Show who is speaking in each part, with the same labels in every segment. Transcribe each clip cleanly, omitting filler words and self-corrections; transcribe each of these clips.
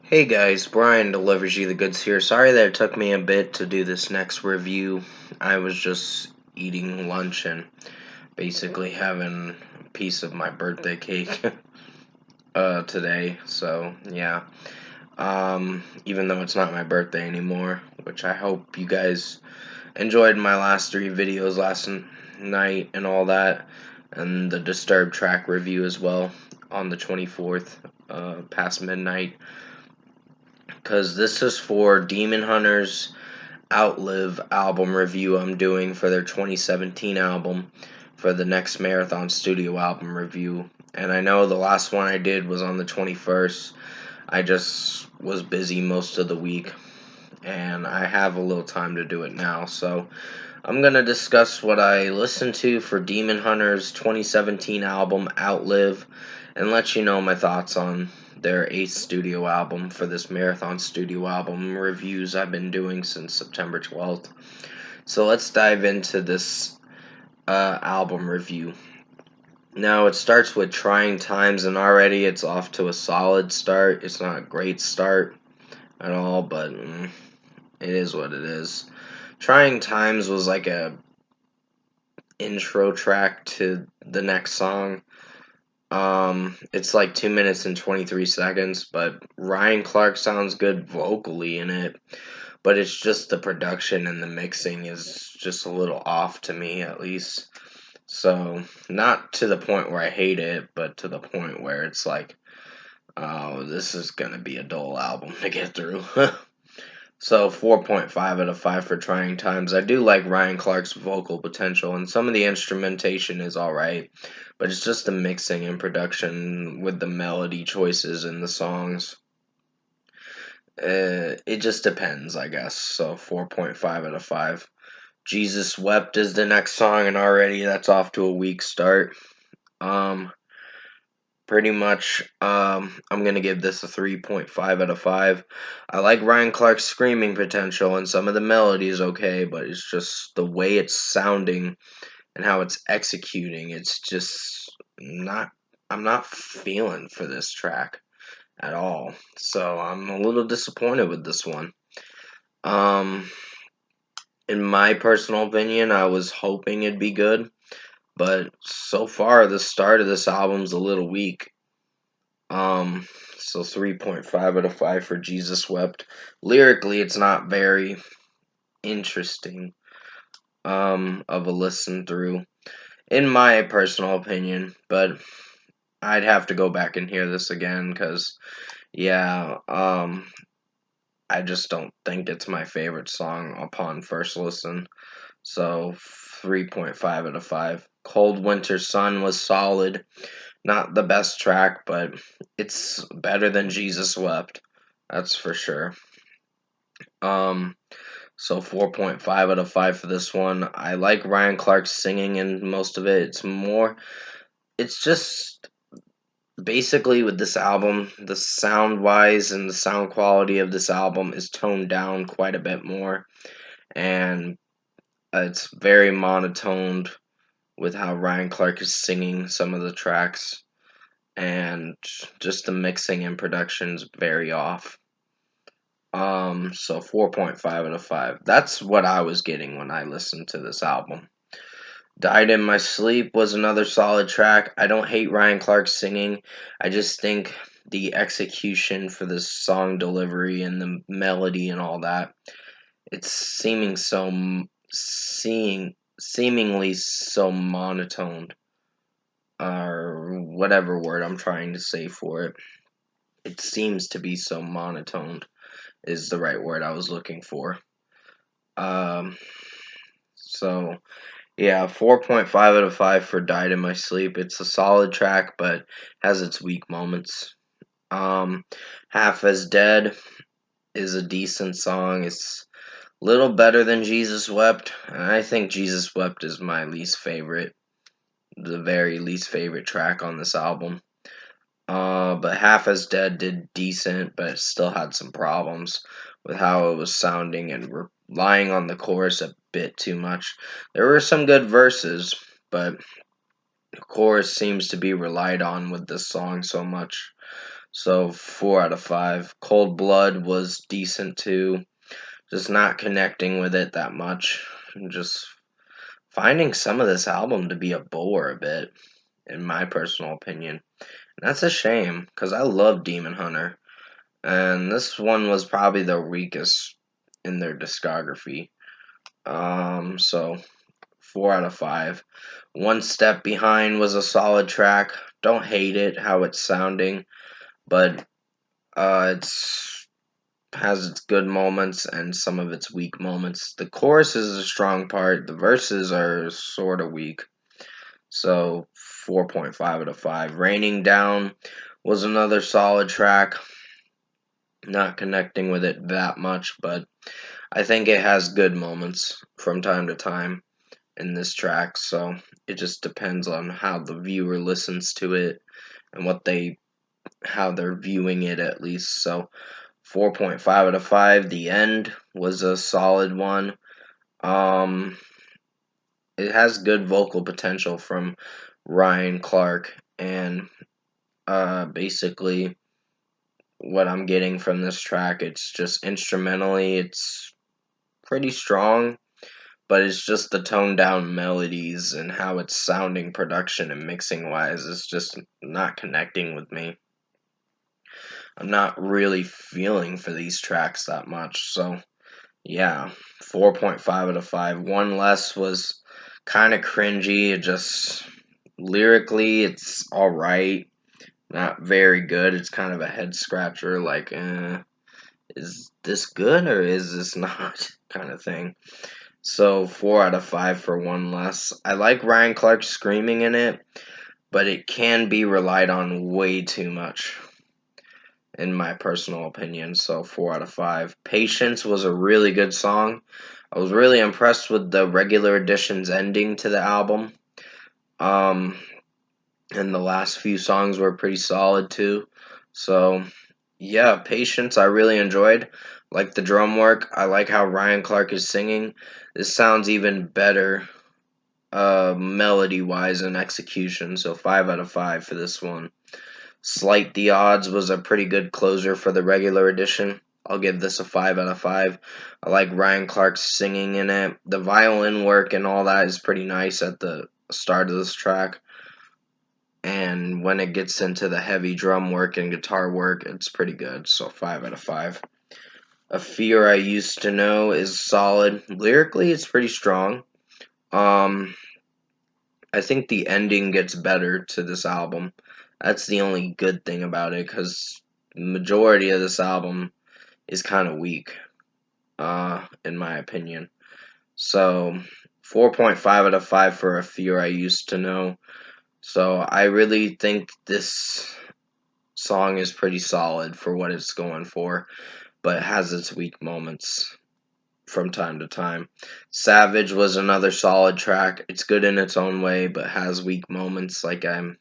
Speaker 1: Hey guys, Brian delivers you the goods here. Sorry that it took me a bit to do this next review. I was just eating lunch and basically having a piece of my birthday cake today. So yeah. Even though it's not my birthday anymore, which I hope you guys enjoyed my last three videos last night and all that, and the Disturbed track review as well on the 24th, past midnight. Because this is for Demon Hunter's Outlive album review I'm doing for their 2017 album for the next Marathon Studio album review. And I know the last one I did was on the 21st. I just was busy most of the week, and I have a little time to do it now. So I'm going to discuss what I listened to for Demon Hunter's 2017 album Outlive and let you know my thoughts on their 8th studio album for this Marathon Studio album reviews I've been doing since September 12th. So let's dive into this album review. Now, it starts with Trying Times, and already it's off to a solid start. It's not a great start at all, but it is what it is. Trying Times was like a intro track to the next song. It's like 2 minutes and 23 seconds, but Ryan Clark sounds good vocally in it, but it's just the production and the mixing is just a little off to me, at least. So, not to the point where I hate it, but to the point where it's like, oh, this is gonna be a dull album to get through. So 4.5 out of 5 for Trying Times. I do like Ryan Clark's vocal potential, and some of the instrumentation is alright, but it's just the mixing and production with the melody choices in the songs. It just depends, I guess. So 4.5 out of 5. Jesus Wept is the next song, and already that's off to a weak start. Pretty much, I'm going to give this a 3.5 out of 5. I like Ryan Clark's screaming potential, and some of the melody is okay, but it's just the way it's sounding and how it's executing. It's just not, I'm not feeling for this track at all. So I'm a little disappointed with this one. Um, in my personal opinion, I was hoping it'd be good, but so far the start of this album's a little weak. So 3.5 out of 5 for Jesus Wept. Lyrically, it's not very interesting, of a listen through, in my personal opinion, but I'd have to go back and hear this again, because, yeah, I just don't think it's my favorite song upon first listen. So 3.5 out of 5. Cold Winter Sun was solid. Not the best track, but it's better than Jesus Wept. That's for sure. Um, so 4.5 out of 5 for this one. I like Ryan Clark's singing in most of it. It's just basically with this album, the sound wise and the sound quality of this album is toned down quite a bit more. And it's very monotoned with how Ryan Clark is singing some of the tracks. And just the mixing and production's very off. So 4.5 out of 5. That's what I was getting when I listened to this album. Died in My Sleep was another solid track. I don't hate Ryan Clark's singing. I just think the execution for the song delivery and the melody and all that, it's seemingly so monotone, or whatever word I'm trying to say for it. It seems to be so monotone is the right word I was looking for. Um, so yeah, 4.5 out of 5 for Died in My Sleep. It's a solid track, but has its weak moments. Um, Half as Dead is a decent song. It's a little better than Jesus Wept. And I think Jesus Wept is my least favorite, the very least favorite track on this album. But Half as Dead did decent, but it still had some problems with how it was sounding and relying on the chorus a bit too much. There were some good verses, but the chorus seems to be relied on with this song so much. So 4 out of 5. Cold Blood was decent too. Just not connecting with it that much. Just finding some of this album to be a bore a bit, in my personal opinion. And that's a shame, because I love Demon Hunter. And this one was probably the weakest in their discography. So 4 out of 5. One Step Behind was a solid track. Don't hate it, how it's sounding, but it's has its good moments and some of its weak moments. The chorus is a strong part. The verses are sort of weak. So 4.5 out of 5. Raining Down was another solid track. Not connecting with it that much, but I think it has good moments from time to time in this track. So it just depends on how the viewer listens to it and how they're viewing it at least. So 4.5 out of 5. The End was a solid one. Um, it has good vocal potential from Ryan Clark, and basically what I'm getting from this track, it's just instrumentally, it's pretty strong, but it's just the toned down melodies and how it's sounding production and mixing wise is just not connecting with me. I'm not really feeling for these tracks that much, so yeah, 4.5 out of 5. One Less was kind of cringy. It just lyrically, it's all right, not very good. It's kind of a head scratcher, like, is this good or is this not, kind of thing. So 4 out of 5 for One Less. I like Ryan Clark screaming in it, but it can be relied on way too much, in my personal opinion. So 4 out of 5. Patience was a really good song. I was really impressed with the regular edition's ending to the album. And the last few songs were pretty solid too. So yeah, Patience I really enjoyed. Like the drum work. I like how Ryan Clark is singing. This sounds even better melody wise and execution. So 5 out of 5 for this one. Slight the Odds was a pretty good closer for the regular edition. I'll give this a 5 out of 5. I like Ryan Clark's singing in it. The violin work and all that is pretty nice at the start of this track. And when it gets into the heavy drum work and guitar work, it's pretty good. So 5 out of 5. A Fear I Used to Know is solid. Lyrically, it's pretty strong. I think the ending gets better to this album. That's the only good thing about it, because the majority of this album is kind of weak, in my opinion. So 4.5 out of 5 for A Fear I Used to Know. So I really think this song is pretty solid for what it's going for, but it has its weak moments from time to time. Savage was another solid track. It's good in its own way, but has weak moments, like I'm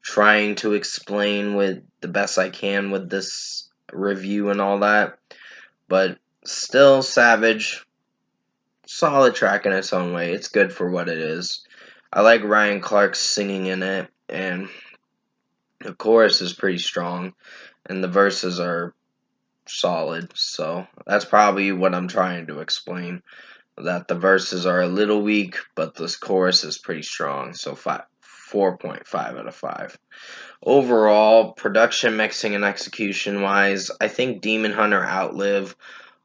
Speaker 1: trying to explain with the best I can with this review and all that. But still, Savage, solid track in its own way. It's good for what it is. I like Ryan Clark's singing in it, and the chorus is pretty strong, and the verses are solid. So that's probably what I'm trying to explain. That the verses are a little weak, but this chorus is pretty strong. So 4.5 out of 5. Overall, production, mixing, and execution wise, I think Demon Hunter Outlive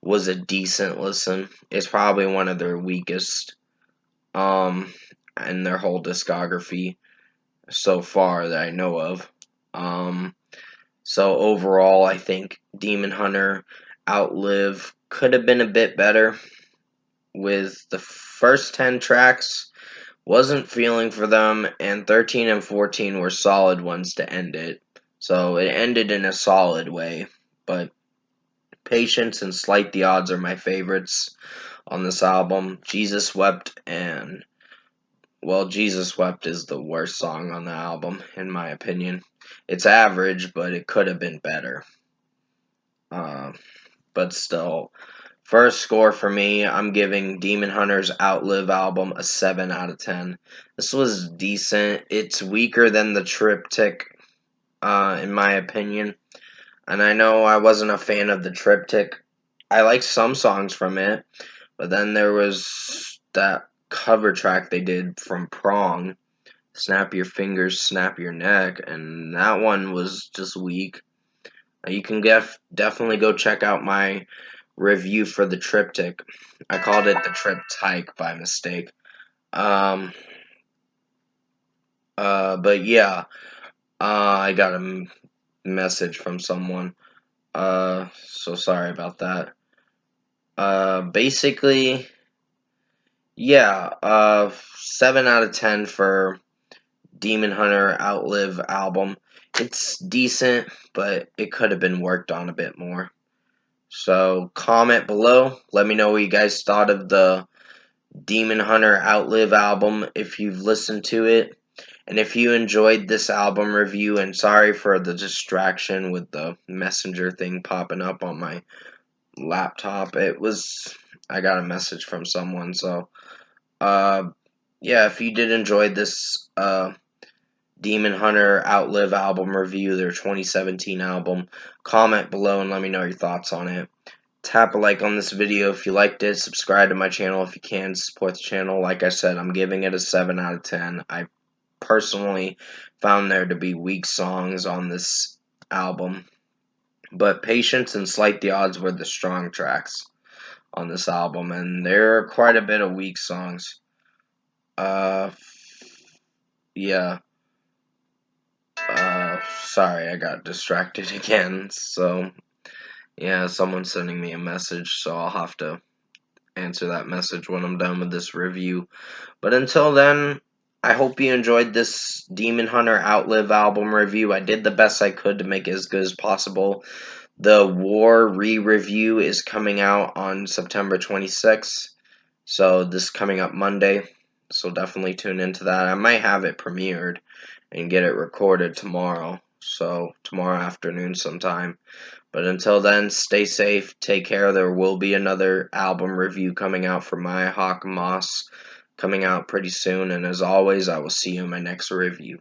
Speaker 1: was a decent listen. It's probably one of their weakest in their whole discography so far that I know of. So overall, I think Demon Hunter Outlive could have been a bit better with the first 10 tracks. Wasn't feeling for them, and 13 and 14 were solid ones to end it. So it ended in a solid way, but Patience and Slight the Odds are my favorites on this album. Jesus Wept and, well, Jesus Wept is the worst song on the album, in my opinion. It's average, but it could have been better. But still, first score for me, I'm giving Demon Hunter's Outlive album a 7 out of 10. This was decent. It's weaker than the Triptych, in my opinion. And I know I wasn't a fan of the triptych. I like some songs from it, but then there was that cover track they did from Prong, Snap Your Fingers, Snap Your Neck, and that one was just weak. You can definitely go check out my review for the triptych. I called it the triptych by mistake. Um, but yeah, I got a message from someone. So sorry about that. Basically, yeah, 7 out of 10 for Demon Hunter Outlive album. It's decent, but it could have been worked on a bit more. So comment below. Let me know what you guys thought of the Demon Hunter Outlive album if you've listened to it. And if you enjoyed this album review, and sorry for the distraction with the messenger thing popping up on my laptop. I got a message from someone, so uh yeah, if you did enjoy this Demon Hunter Outlive album review, their 2017 album, comment below and let me know your thoughts on it. Tap a like on this video if you liked it. Subscribe to my channel if you can. Support the channel. Like I said, I'm giving it a 7 out of 10. I personally found there to be weak songs on this album, but Patience and Slight the Odds were the strong tracks on this album, and there are quite a bit of weak songs. Uh, yeah. Sorry, I got distracted again. So, yeah, someone's sending me a message, so I'll have to answer that message when I'm done with this review. But until then, I hope you enjoyed this Demon Hunter Outlive album review. I did the best I could to make it as good as possible. The War re-review is coming out on September 26th, so this is coming up Monday, so definitely tune into that. I might have it premiered and get it recorded tomorrow, so tomorrow afternoon sometime. But until then, stay safe, take care. There will be another album review coming out for my Hawk Moss coming out pretty soon, and as always, I will see you in my next review.